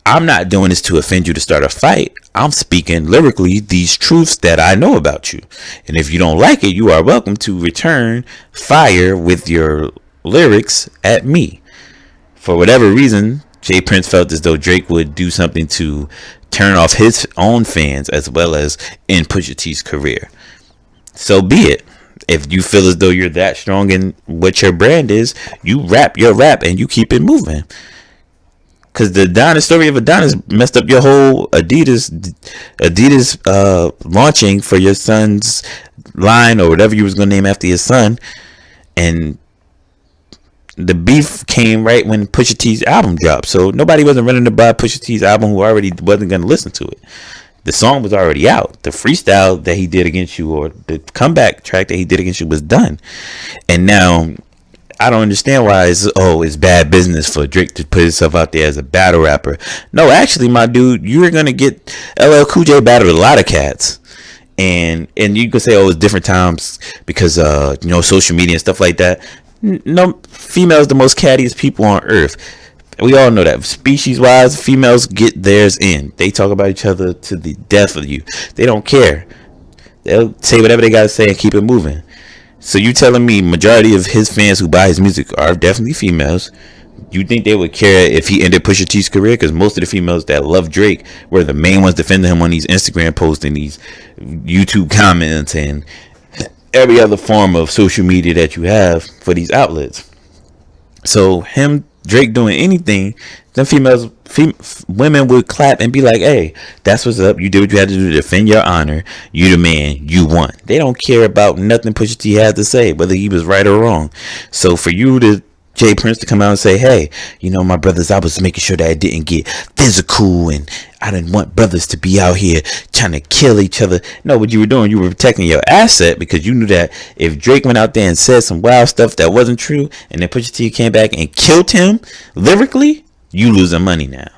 I'm not doing this to offend you to start a fight. I'm speaking lyrically these truths that I know about you. And if you don't like it, you are welcome to return fire with your lyrics at me. For whatever reason, Jay Prince felt as though Drake would do something to turn off his own fans as well as end Pusha T's career. So be it. If you feel as though you're that strong in what your brand is, you rap your rap and you keep it moving. Because the Adonis story of Adonis messed up your whole Adidas launching for your son's line or whatever you was going to name after your son. And the beef came right when Pusha T's album dropped. So nobody wasn't running to buy Pusha T's album who already wasn't going to listen to it. The song was already out. The freestyle that he did against you, or the comeback track that he did against you, was done. And now I don't understand why it's bad business for Drake to put himself out there as a battle rapper. No, actually, my dude, you're going to get LL Cool J battled a lot of cats. And you can say, oh, it's different times because, social media and stuff like that. No, females the most cattiest people on earth. We all know that. Species wise, females get theirs in. They talk about each other to the death of you. They don't care. They'll say whatever they gotta say and keep it moving. So you telling me majority of his fans who buy his music are definitely females? You think they would care if he ended Pusha T's career? Because most of the females that love Drake were the main ones defending him on these Instagram posts and these YouTube comments and every other form of social media that you have for these outlets. So Drake doing anything, then women would clap and be like, hey, that's what's up. You did what you had to do to defend your honor. You the man. You won. They don't care about nothing Pusha T had to say, whether he was right or wrong. So for you to Jay Prince to come out and say, hey, my brothers, I was making sure that I didn't get physical and I didn't want brothers to be out here trying to kill each other. No, what you were doing, you were protecting your asset because you knew that if Drake went out there and said some wild stuff that wasn't true and then Pusha T came back and killed him lyrically, you losing money now.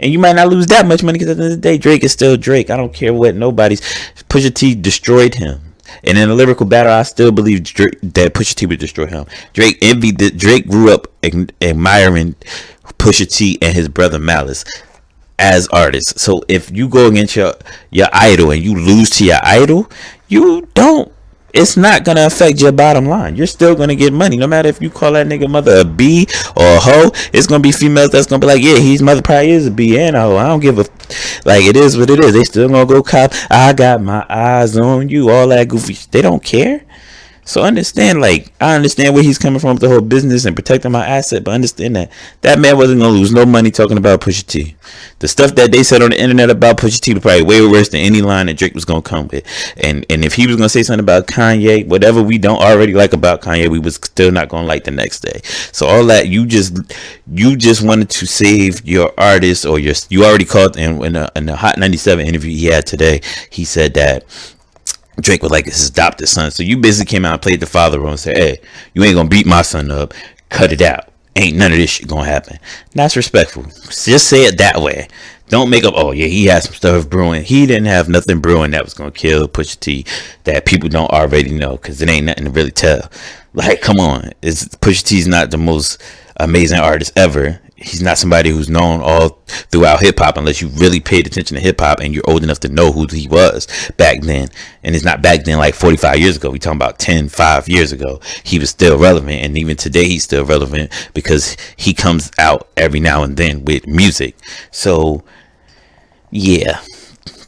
And you might not lose that much money because at the end of the day, Drake is still Drake. I don't care what Pusha T destroyed him. And in a lyrical battle, I still believe that Pusha T would destroy him. Drake grew up admiring Pusha T and his brother Malice as artists. So if you go against your idol and you lose to your idol, it's not going to affect your bottom line. You're still going to get money. No matter if you call that nigga mother a B or a hoe, it's going to be females that's going to be like, yeah, his mother probably is a B and a hoe. I don't give a... Like, it is what it is. They still going to go cop, I got my eyes on you, all that goofy shit. They don't care. So understand, like, I understand where he's coming from with the whole business and protecting my asset, but understand that that man wasn't gonna lose no money talking about Pusha T. The stuff that they said on the internet about Pusha T was probably way worse than any line that Drake was gonna come with. And if he was gonna say something about Kanye, whatever we don't already like about Kanye, we was still not gonna like the next day. So all that you just wanted to save your artist, or you already called in the Hot 97 interview he had today. He said that Drake was like his adopted son. So you basically came out and played the father role and said, hey, you ain't gonna beat my son up. Cut it out. Ain't none of this shit gonna happen. That's respectful. Just say it that way. Don't make up, oh yeah, he had some stuff brewing. He didn't have nothing brewing that was gonna kill Pusha T that people don't already know, because it ain't nothing to really tell. Like, come on. Pusha T's not the most amazing artist ever. He's not somebody who's known all throughout hip hop, unless you really paid attention to hip hop and you're old enough to know who he was back then. And it's not back then like 45 years ago. We talking about 5 years ago. He was still relevant, and even today he's still relevant because he comes out every now and then with music. So yeah,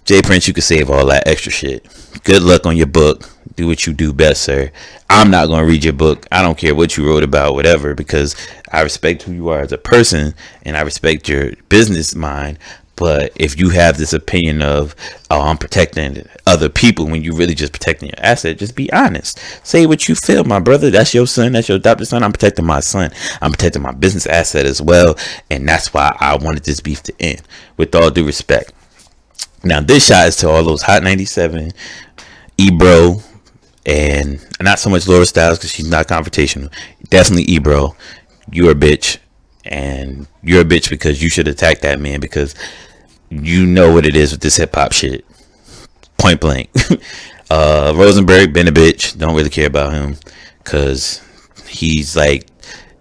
Jay Prince, you can save all that extra shit. Good luck on your book. Do what you do best, sir. I'm not going to read your book. I don't care what you wrote about, whatever, because I respect who you are as a person and I respect your business mind. But if you have this opinion of, oh, I'm protecting other people when you're really just protecting your asset, just be honest. Say what you feel, my brother. That's your son. That's your adopted son. I'm protecting my son. I'm protecting my business asset as well. And that's why I wanted this beef to end, with all due respect. Now, this shot is to all those Hot 97, Ebro, and not so much Laura Styles because she's not confrontational. Definitely Ebro, you're a bitch, and you're a bitch because you should attack that man, because you know what it is with this hip hop shit. Point blank. Rosenberg been a bitch. Don't really care about him because he's like,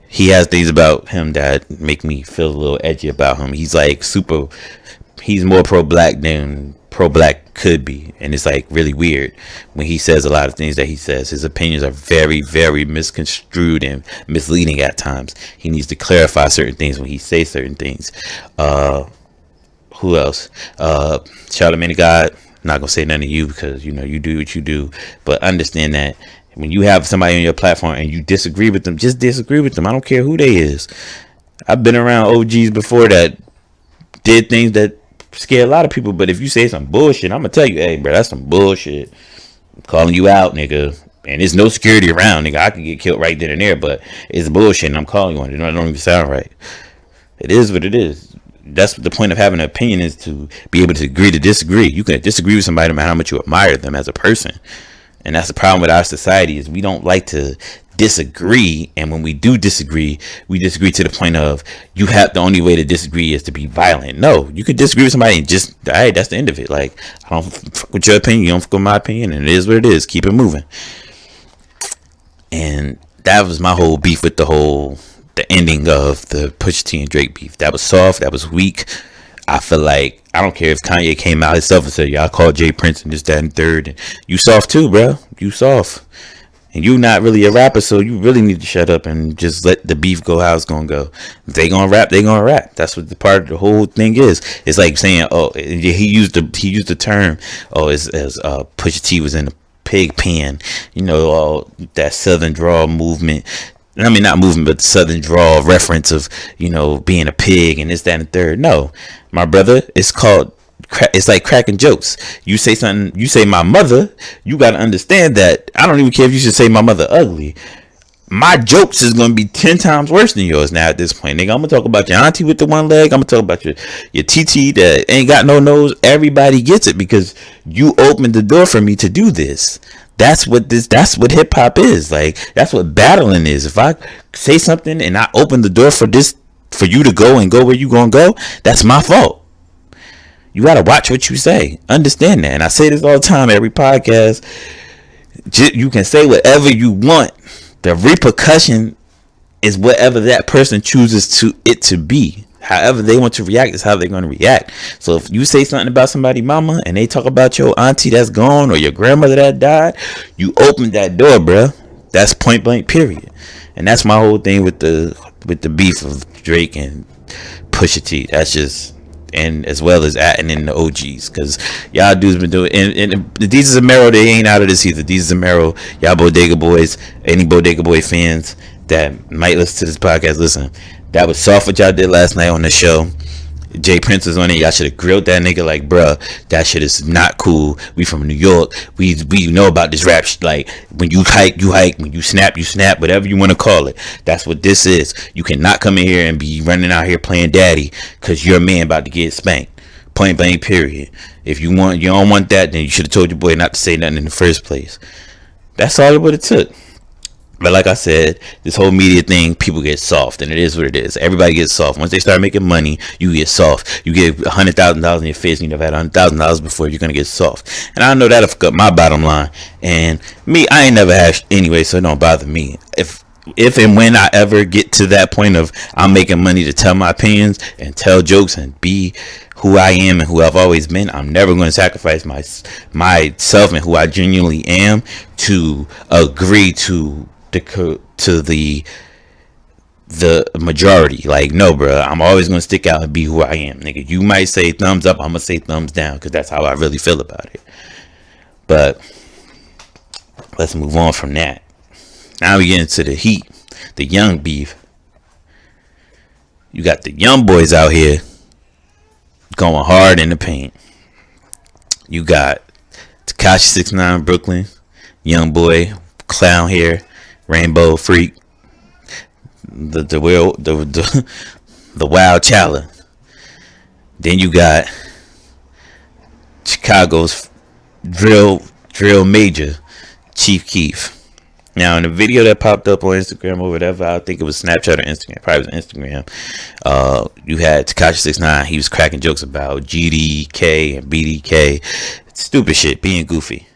he has things about him that make me feel a little edgy about him. He's like he's more pro-black than pro-black could be, and it's like really weird when he says a lot of things that he says. His opinions are very, very misconstrued and misleading at times. He needs to clarify certain things when he says certain things. Who else? Charlamagne the God, not gonna say none of you because you know you do what you do, but understand that when you have somebody on your platform and you disagree with them, just disagree with them. I don't care who they is. I've been around OGs before that did things that scare a lot of people, but if you say some bullshit, I'm gonna tell you, hey bro, that's some bullshit. I'm calling you out, nigga, and there's no security around, nigga. I could get killed right then and there, but it's bullshit and I'm calling you on it. It don't even sound right. It is what it is. That's the point of having an opinion, is to be able to agree to disagree. You can disagree with somebody no matter how much you admire them as a person, and that's the problem with our society, is we don't like to disagree. And when we do disagree, we disagree to the point of, you have, the only way to disagree is to be violent. No, you could disagree with somebody and just, hey, that's the end of it. Like, I don't fuck with your opinion, you don't fuck with my opinion, and it is what it is. Keep it moving. And that was my whole beef with the ending of the Pusha T and Drake beef. That was soft, that was weak. I feel like, I don't care if Kanye came out himself and said, yeah, I called Jay Prince and this, that, and third, and you soft too, bro. You soft. And you not really a rapper, so you really need to shut up and just let the beef go how it's gonna go. If they gonna rap, they gonna rap. That's what the part of the whole thing is. It's like saying, oh, he used the term, oh, as Pusha T was in the pig pen, you know, all that Southern drawl movement. I mean, not movement, but the Southern drawl reference of, you know, being a pig and this, that, and third. No, my brother, it's like cracking jokes. You say something, you say my mother, you got to understand that I don't even care if you should say my mother ugly. My jokes is going to be 10 times worse than yours now at this point, nigga. I'm going to talk about your auntie with the one leg. I'm going to talk about your TT that ain't got no nose. Everybody gets it because you opened the door for me to do this. That's what hip hop is. Like, that's what battling is. If I say something and I open the door for you to go where you going to go, that's my fault. You got to watch what you say. Understand that. And I say this all the time, every podcast. You can say whatever you want. The repercussion is whatever that person chooses to be. However they want to react is how they're going to react. So if you say something about somebody's mama and they talk about your auntie that's gone or your grandmother that died, you opened that door, bro. That's point blank, period. And that's my whole thing with the beef of Drake and Pusha T. That's just, and as well as adding in the OGs, because y'all dudes been doing. And Desus and Mero, they ain't out of this either. Desus and Mero, y'all Bodega Boys, any Bodega Boy fans that might listen to this podcast, listen, that was soft what y'all did last night on the show. Jay Prince was on it. Y'all should have grilled that nigga like, bruh, that shit is not cool. We from New York. We know about this rap shit. Like, when you hike, you hike. When you snap, whatever you want to call it. That's what this is. You cannot come in here and be running out here playing daddy because your man about to get spanked. Point blank, period. If you don't want that, then you should have told your boy not to say nothing in the first place. That's all it would have took. But like I said, this whole media thing, people get soft, and it is what it is. Everybody gets soft. Once they start making money, you get soft. You get $100,000 in your face, and you never had $100,000 before, you're gonna get soft. And I know that'll fuck up my bottom line. And me, I ain't never had anyway, so it don't bother me. If and when I ever get to that point of I'm making money to tell my opinions and tell jokes and be who I am and who I've always been, I'm never going to sacrifice myself and who I genuinely am to agree to the majority. Like, no, bro, I'm always gonna stick out and be who I am, nigga. You might say thumbs up, I'm gonna say thumbs down, because that's how I really feel about it. But let's move on from that. Now we get into the heat, the young beef. You got the young boys out here going hard in the paint. You got Tekashi 6ix9ine Brooklyn, young boy, clown hair, Rainbow Freak, the Wild Chala. Then you got Chicago's drill major, Chief Keef. Now, in the video that popped up on Instagram or whatever, I think it was Snapchat or Instagram, probably was Instagram, you had Tekashi 6ix9ine. He was cracking jokes about GDK and BDK. Stupid shit, being goofy.